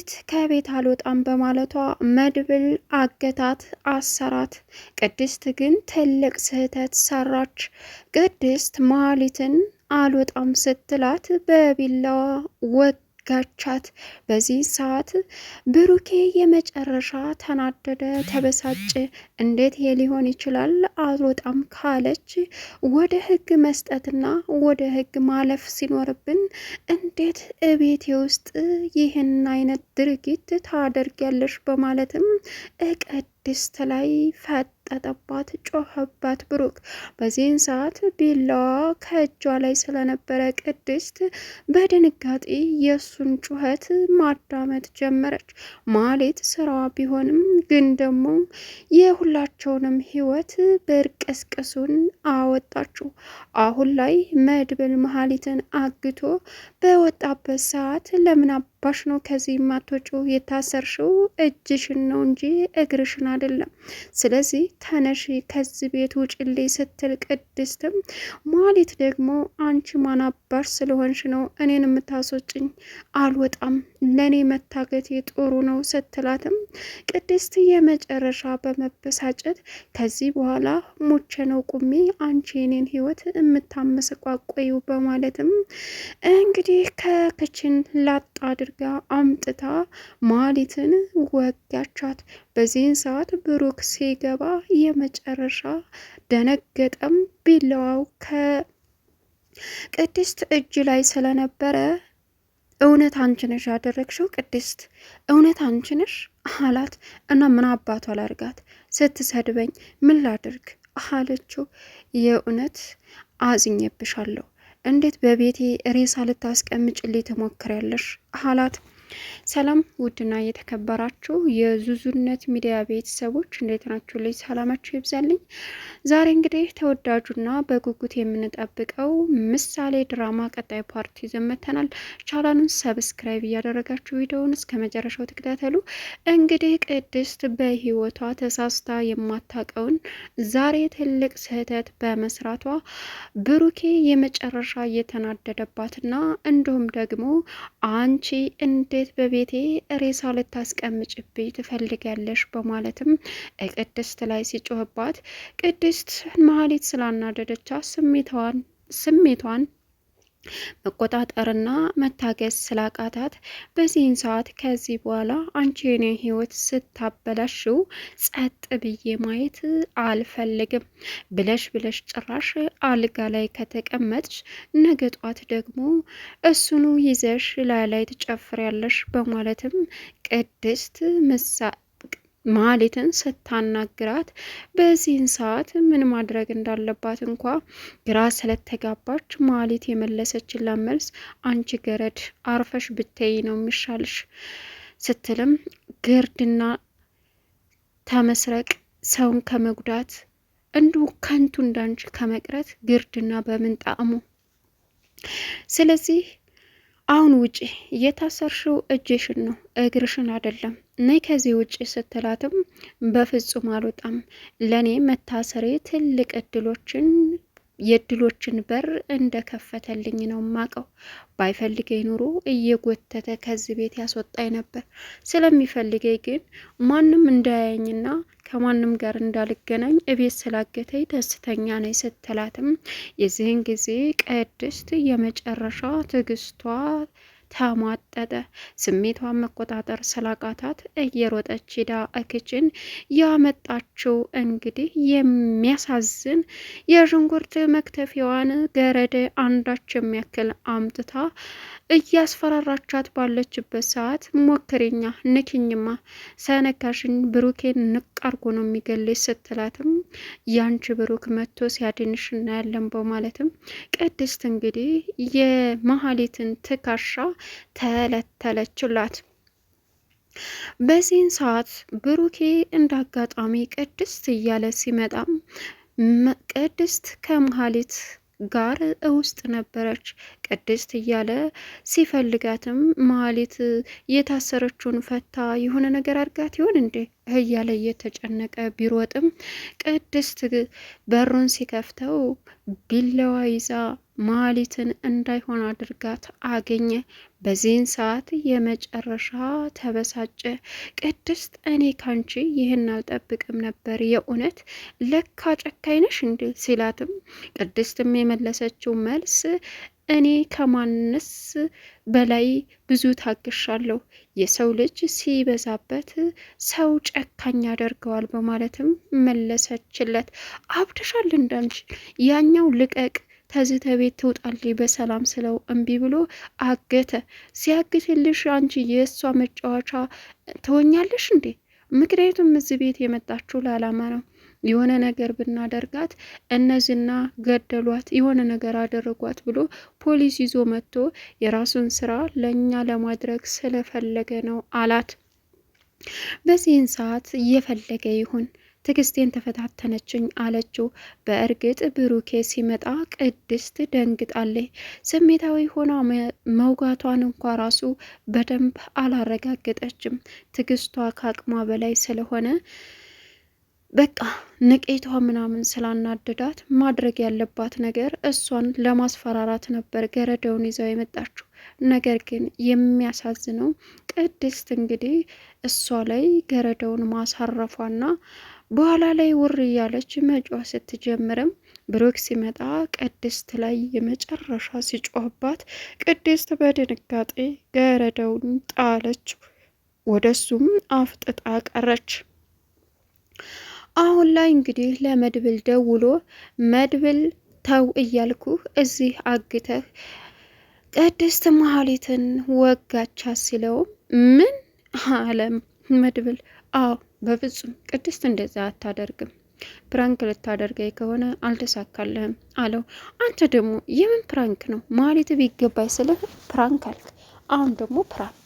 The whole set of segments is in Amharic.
መሀሊት ከቤት አልወጣም በማለቷ መድብል አገታት፣ አሰራት። ቅድስት ግን ትልቅ ስህተት ሰራች። ቅድስት መሀሊትን አልወጣም ስትላት በቢላዋ ወጋቻት። በዚህ ሰዓት ብሩኬ የመጨረሻ ተናደደ፣ ተበሳጨ። እንዴት ይሄ ሊሆን ይችላል? አልወጣም ካለች ወደ ህግ መስጠትና ወደ ህግ ማለፍ ሲኖርብን እንዴት እቤቴ ውስጥ ይህን አይነት ድርጊት ታደርጊያለሽ? በማለትም ቅድስት ላይ ፈጠጠባት፣ ጮኸባት ብሩክ። በዚህን ሰዓት ቢላዋ ከእጇ ላይ ስለነበረ ቅድስት በድንጋጤ የእሱን ጩኸት ማዳመጥ ጀመረች። ማለት ስራዋ ቢሆንም ግን ደግሞ የሁላቸውንም ህይወት በርቀስቀሱን አወጣችው። አሁን ላይ መድብል መሀሊትን አግቶ በወጣበት ሰዓት ለምን አባሽ ነው ከዚህ ማትወጪው? የታሰርሽው እጅሽን ነው እንጂ እግርሽን አይደለም። ስለዚህ ተነሺ ከዚህ ቤት ውጭልኝ ስትል ቅድስትም መሀሊት ደግሞ አንቺ ማን አባሽ ስለሆንሽ ነው እኔን የምታስወጭኝ? አልወጣም፣ ለእኔ መታገቴ ጥሩ ነው ስትላትም ቅድስት የመጨረሻ በመበሳጨት ከዚህ በኋላ ሞቼ ነው ቁሜ አንቺ የኔን ህይወት የምታመሰቋቆዩ በማለትም እንግዲህ ከክችን ላጥ አድርጋ አምጥታ መሀሊትን ወጋቻት። በዚህን ሰዓት ብሩክ ሲገባ የመጨረሻ ደነገጠም። ቢላዋው ከቅድስት እጅ ላይ ስለነበረ እውነት አንቺ ነሽ ያደረግሽው ቅድስት? እውነት አንቺ ነሽ አላት። እና ምን አባቷ ላርጋት? ስትሰድበኝ ምን ላድርግ አለችው። የእውነት አዝኜብሻለሁ። እንዴት በቤቴ ሬሳ ልታስቀምጭልኝ ትሞክሪያለሽ? አላት። ሰላም ውድና የተከበራችሁ የዙዙነት ሚዲያ ቤተሰቦች እንዴት ናችሁ? ልጅ ሰላማችሁ ይብዛልኝ። ዛሬ እንግዲህ ተወዳጁና በጉጉት የምንጠብቀው ምሳሌ ድራማ ቀጣይ ፓርቲ ዘመተናል። ቻናሉን ሰብስክራይብ እያደረጋችሁ ቪዲዮውን እስከ መጨረሻው ተከታተሉ። እንግዲህ ቅድስት በህይወቷ ተሳስታ የማታውቀውን ዛሬ ትልቅ ስህተት በመስራቷ ብሩኬ የመጨረሻ እየተናደደባትና እንዲሁም ደግሞ አንቺ እንዴት በቤቴ ሬሳ ልታስቀምጭብኝ ትፈልጊያለሽ? በማለትም ቅድስት ላይ ሲጮህባት ቅድስት መሀሊት ስላናደደቻት ስሜቷን መቆጣጠርና መታገስ ስላቃታት በዚህን ሰዓት ከዚህ በኋላ አንቺ የኔ ህይወት ስታበላሽው ጸጥ ብዬ ማየት አልፈልግም ብለሽ ጭራሽ አልጋ ላይ ከተቀመጥሽ ነገ ጧት ደግሞ እሱኑ ይዘሽ ላይ ትጨፍሪያለሽ በማለትም ቅድስት መሀሊትን ስታናግራት በዚህን ሰዓት ምን ማድረግ እንዳለባት እንኳ ግራ ስለተጋባች መሀሊት የመለሰችላት መልስ አንቺ ገረድ አርፈሽ ብትይ ነው የሚሻልሽ ስትልም ግርድና ተመስረቅ ሰውን ከመጉዳት እንዲሁ ከንቱ እንዳንቺ ከመቅረት ግርድና በምን ጣዕሙ? ስለዚህ አሁን ውጪ፣ የታሰርሽው እጅሽን ነው እግርሽን አይደለም። ነይ ከዚህ ውጪ ስትላትም በፍጹም አልወጣም፣ ለኔ መታሰሬ ትልቅ የእድሎችን በር እንደከፈተልኝ ነው ማቀው። ባይፈልገኝ ኑሮ እየጎተተ ከዚህ ቤት ያስወጣኝ ነበር። ስለሚፈልገኝ ግን ማንም እንዳያየኝና ከማንም ጋር እንዳልገናኝ እቤት ስላገተኝ ደስተኛ ነኝ ስትላትም የዚህን ጊዜ ቅድስት የመጨረሻ ትዕግስቷ ተሟጠጠ። ስሜቷን መቆጣጠር ስላቃታት እየሮጠች ሄዳ እክችን ያመጣችው እንግዲህ የሚያሳዝን የሽንኩርት መክተፊያዋን ገረድ አንዳች የሚያክል አምጥታ እያስፈራራቻት ባለችበት ሰዓት ሞክሬኛ ንኪኝማ ሰነካሽን ብሩኬን ንቅ አርጎ ነው የሚገልሽ ስትላትም ያንቺ ብሩክ መጥቶ ሲያድንሽ እናያለን በማለትም ቅድስት እንግዲህ የመሀሊትን ትከሻ ተለተለችላት። በዚህን ሰዓት ብሩኬ እንዳጋጣሚ ቅድስት እያለ ሲመጣም ቅድስት ከመሀሊት ጋር ውስጥ ነበረች። ቅድስት እያለ ሲፈልጋትም መሀሊት የታሰረችውን ፈታ የሆነ ነገር አድርጋት ይሆን እንዴ እያለ እየተጨነቀ ቢሮጥም ቅድስት በሩን ሲከፍተው ቢላዋ ይዛ ማህሌትን እንዳይሆን አድርጋት አገኘ። በዚህን ሰዓት የመጨረሻ ተበሳጨ። ቅድስት እኔ ካንቺ ይህን አልጠብቅም ነበር፣ የእውነት ለካ ጨካኝ ነሽ እንዴ ሲላትም ቅድስትም የመለሰችው መልስ እኔ ከማንስ በላይ ብዙ ታግሻለሁ፣ የሰው ልጅ ሲበዛበት ሰው ጨካኝ ያደርገዋል በማለትም መለሰችለት። አብደሻል እንዳንቺ ያኛው ልቀቅ ተዝተ ቤት ትውጣልኝ በሰላም ስለው እምቢ ብሎ አገተ። ሲያግትልሽ አንቺ የእሷ መጫወቻ ትሆኛለሽ እንዴ? ምክንያቱም እዚህ ቤት የመጣችው ለዓላማ ነው። የሆነ ነገር ብናደርጋት እነዚህና ገደሏት፣ የሆነ ነገር አደረጓት ብሎ ፖሊስ ይዞ መጥቶ የራሱን ስራ ለእኛ ለማድረግ ስለፈለገ ነው አላት። በዚህን ሰዓት እየፈለገ ይሁን ትዕግስቴን ተፈታተነችኝ አለችው። በእርግጥ ብሩኬ ሲመጣ ቅድስት ደንግጣለች። ስሜታዊ ሆና መውጋቷን እንኳ ራሱ በደንብ አላረጋገጠችም። ትዕግስቷ ከአቅሟ በላይ ስለሆነ በቃ ንቄቷ ምናምን ስላናደዳት ማድረግ ያለባት ነገር እሷን ለማስፈራራት ነበር ገረደውን ይዘው የመጣችው። ነገር ግን የሚያሳዝነው ቅድስት እንግዲህ እሷ ላይ ገረደውን ማሳረፏና በኋላ ላይ ውር እያለች መጮህ ስትጀምርም ብሩክ ሲመጣ ቅድስት ላይ የመጨረሻ ሲጮህባት ቅድስት በድንጋጤ ገረደውን ጣለችው። ወደሱም አፍጥጣ ቀረች። አሁን ላይ እንግዲህ ለመድብል ደውሎ መድብል ተው እያልኩህ እዚህ አግተህ ቅድስት መሀሌትን ወጋቻ ሲለው ምን አለም መድብል? አዎ በፍጹም ቅድስት እንደዛ አታደርግም፣ ፕራንክ ልታደርገኝ ከሆነ አልተሳካልህም አለው። አንተ ደግሞ የምን ፕራንክ ነው? መሀሌት ቢገባኝ ስልህ ፕራንክ አልክ፣ አሁን ደግሞ ፕራንክ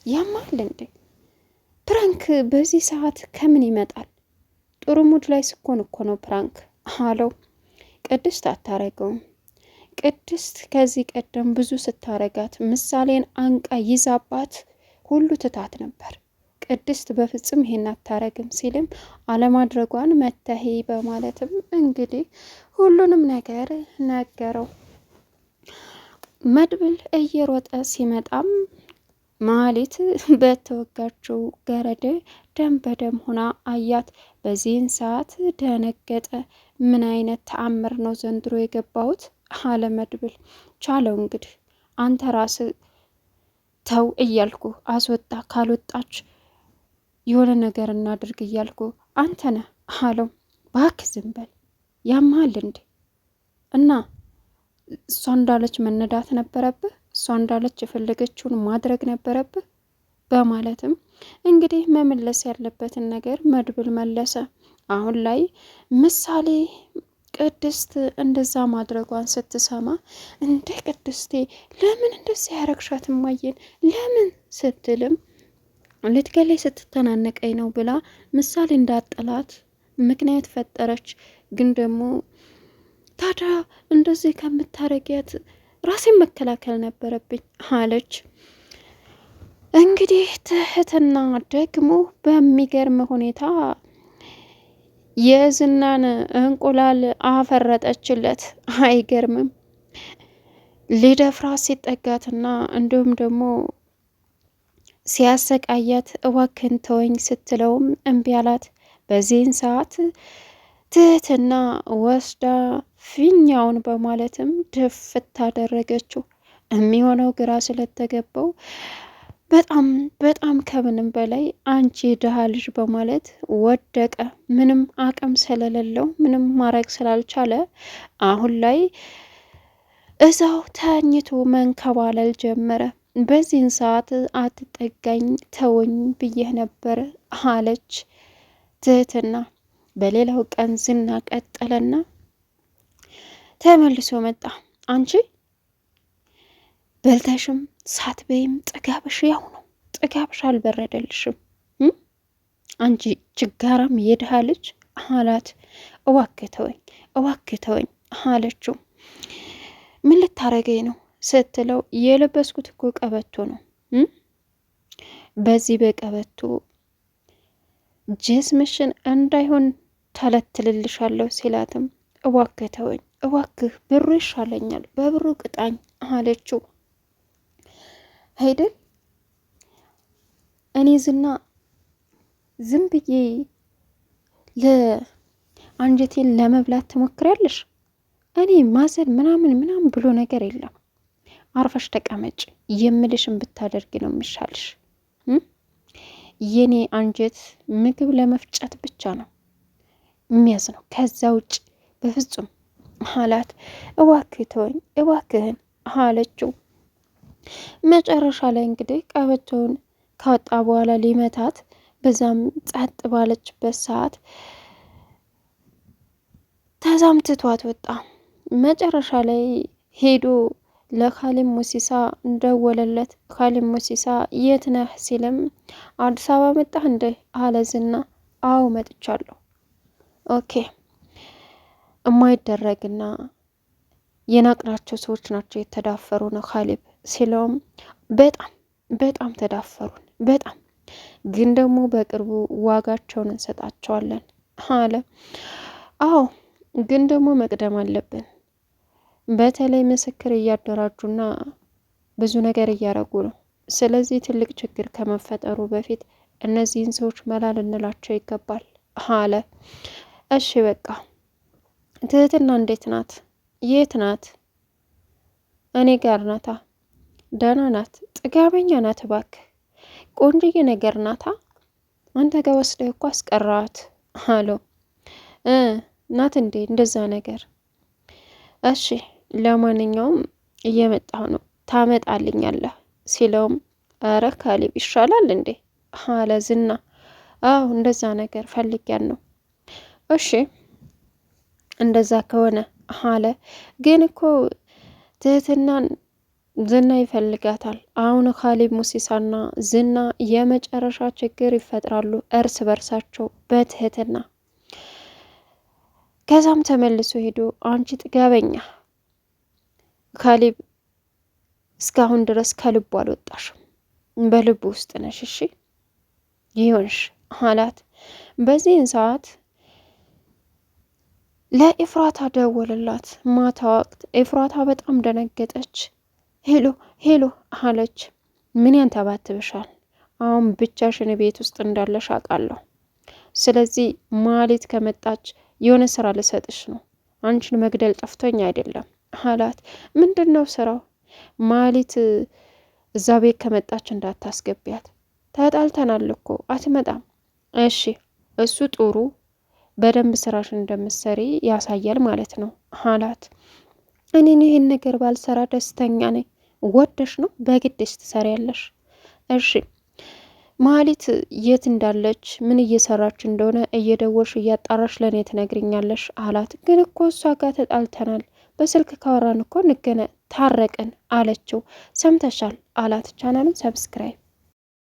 ያማል እንዴ? ፕራንክ በዚህ ሰዓት ከምን ይመጣል? ጥሩ ሙድ ላይ ስኮን እኮ ነው ፕራንክ አለው። ቅድስት አታረገውም። ቅድስት ከዚህ ቀደም ብዙ ስታረጋት ምሳሌን አንቃ ይዛባት ሁሉ ትታት ነበር። ቅድስት በፍጹም ይሄን አታረግም ሲልም አለማድረጓን መተሄ በማለትም እንግዲህ ሁሉንም ነገር ነገረው። መድብል እየሮጠ ሲመጣም መሀሌት በተወጋችው ገረድ ደም በደም ሆና አያት። በዚህን ሰዓት ደነገጠ። ምን አይነት ተአምር ነው ዘንድሮ የገባሁት አለ መድብል። ቻለው እንግዲህ አንተ ራስ ተው እያልኩ አስወጣ፣ ካልወጣች የሆነ ነገር እናድርግ እያልኩ አንተ ነህ አለው። እባክህ ዝም በል ያማል እንዴ? እና እሷ እንዳለች መነዳት ነበረብህ፣ እሷ እንዳለች የፈለገችውን ማድረግ ነበረብህ በማለትም እንግዲህ መመለስ ያለበትን ነገር መድብል መለሰ። አሁን ላይ ምሳሌ ቅድስት እንደዛ ማድረጓን ስትሰማ እንደ ቅድስቴ ለምን እንደዚህ ያረግሻት እማዬን ለምን ስትልም ልትገላይ ስትተናነቀኝ ነው ብላ ምሳሌ እንዳጠላት ምክንያት ፈጠረች። ግን ደግሞ ታዲያ እንደዚህ ከምታረጊያት ራሴን መከላከል ነበረብኝ አለች። እንግዲህ ትህትና ደግሞ በሚገርም ሁኔታ የዝናን እንቁላል አፈረጠችለት። አይገርምም? ሊደፍራት ሲጠጋትና እንዲሁም ደግሞ ሲያሰቃያት እባክህን ተወኝ ስትለውም እምቢ አላት። በዚህን ሰዓት ትህትና ወስዳ ፊኛውን በማለትም ድፍት አደረገችው። የሚሆነው ግራ ስለተገባው በጣም በጣም ከምንም በላይ አንቺ ድሃ ልጅ በማለት ወደቀ። ምንም አቅም ስለሌለው ምንም ማድረግ ስላልቻለ አሁን ላይ እዛው ተኝቶ መንከባለል ጀመረ። በዚህን ሰዓት አትጠጋኝ ተወኝ ብዬህ ነበር አለች ትህትና። በሌላው ቀን ዝና ቀጠለና ተመልሶ መጣ። አንቺ በልተሽም ሳትበይም ጥጋብሽ ያው ነው፣ ጥጋብሽ አልበረደልሽም አንቺ ችጋራም የድሃ ልጅ አላት። እባክህ ተወኝ አለችው። ምን ልታረገኝ ነው ስትለው የለበስኩት እኮ ቀበቶ ነው፣ በዚህ በቀበቶ ጅስምሽን እንዳይሆን ተለትልልሻለሁ ሲላትም እባክህ ተወኝ እባክህ ብሩ ይሻለኛል፣ በብሩ ቅጣኝ አለችው። አይደል እኔ ዝም ብዬ ለአንጀቴን ለመብላት ትሞክሪያለሽ? እኔ ማዘን ምናምን ብሎ ነገር የለም። አርፈሽ ተቀመጭ፣ የምልሽን ብታደርግ ነው የሚሻልሽ። የኔ አንጀት ምግብ ለመፍጨት ብቻ ነው የሚያዝ ነው፣ ከዛ ውጭ በፍጹም አላት። እባክህ ተወኝ እባክህን አለችው። መጨረሻ ላይ እንግዲህ ቀበቶውን ካወጣ በኋላ ሊመታት በዛም ጸጥ ባለችበት ሰዓት ተዛምትቷት ወጣ። መጨረሻ ላይ ሄዶ ለካሊብ ሙሲሳ እንደወለለት። ካሊብ ሙሲሳ የት ነህ ሲልም አዲስ አበባ መጣህ እንደ አለ ዝና። አዎ መጥቻለሁ። ኦኬ እማይደረግና የናቅናቸው ሰዎች ናቸው የተዳፈሩ ነው ካሊብ ሲለውም በጣም ተዳፈሩን፣ በጣም ግን ደግሞ በቅርቡ ዋጋቸውን እንሰጣቸዋለን አለ። አዎ ግን ደግሞ መቅደም አለብን። በተለይ ምስክር እያደራጁና ብዙ ነገር እያረጉ ነው። ስለዚህ ትልቅ ችግር ከመፈጠሩ በፊት እነዚህን ሰዎች መላ ልንላቸው ይገባል አለ። እሺ በቃ ትህትና እንዴት ናት? የት ናት? እኔ ጋር ናታ። ደህና ናት። ጥጋበኛ ናት። እባክህ ቆንጅዬ ነገር ናታ። አንተ ጋር ወስደህ እኮ አስቀራት አለው። ናት እንዴ እንደዛ ነገር? እሺ ለማንኛውም እየመጣሁ ነው ታመጣልኛለህ ሲለውም አረ ካሊብ ይሻላል እንዴ አለ ዝና። አዎ እንደዛ ነገር ፈልጊያን ነው። እሺ እንደዛ ከሆነ አለ። ግን እኮ ትህትናን ዝና ይፈልጋታል። አሁን ካሊብ ሙሲሳና ዝና የመጨረሻ ችግር ይፈጥራሉ እርስ በርሳቸው በትህትና። ከዛም ተመልሶ ሄዶ አንቺ ጥጋበኛ፣ ካሊብ እስካሁን ድረስ ከልቡ አልወጣሽም፣ በልቡ ውስጥ ነሽ እሺ ይሆንሽ አላት። በዚህን ሰዓት ለኤፍራታ ደወለላት። ማታ ወቅት ኤፍራታ በጣም ደነገጠች። ሄሎ አለች። ምን ያንተባትብሻል? አሁን ብቻሽን ቤት ውስጥ እንዳለሽ አውቃለሁ። ስለዚህ ማሌት ከመጣች የሆነ ስራ ልሰጥሽ ነው። አንቺን መግደል ጠፍቶኝ አይደለም አላት። ምንድን ነው ስራው? ማሌት እዛ ቤት ከመጣች እንዳታስገቢያት። ተጣልተናል እኮ አትመጣም። እሺ እሱ ጥሩ፣ በደንብ ስራሽን እንደምትሰሪ ያሳያል ማለት ነው አላት። እኔን ይህን ነገር ባልሰራ ደስተኛ ነኝ። ወደሽ ነው በግድሽ ትሰሪያለሽ? እሺ ማሌት የት እንዳለች ምን እየሰራች እንደሆነ እየደወልሽ እያጣራሽ ለእኔ ትነግሪኛለሽ አላት። ግን እኮ እሷ ጋር ተጣልተናል፣ በስልክ ካወራን እኮ ታረቅን አለችው። ሰምተሻል አላት። ቻናሉን ሰብስክራይብ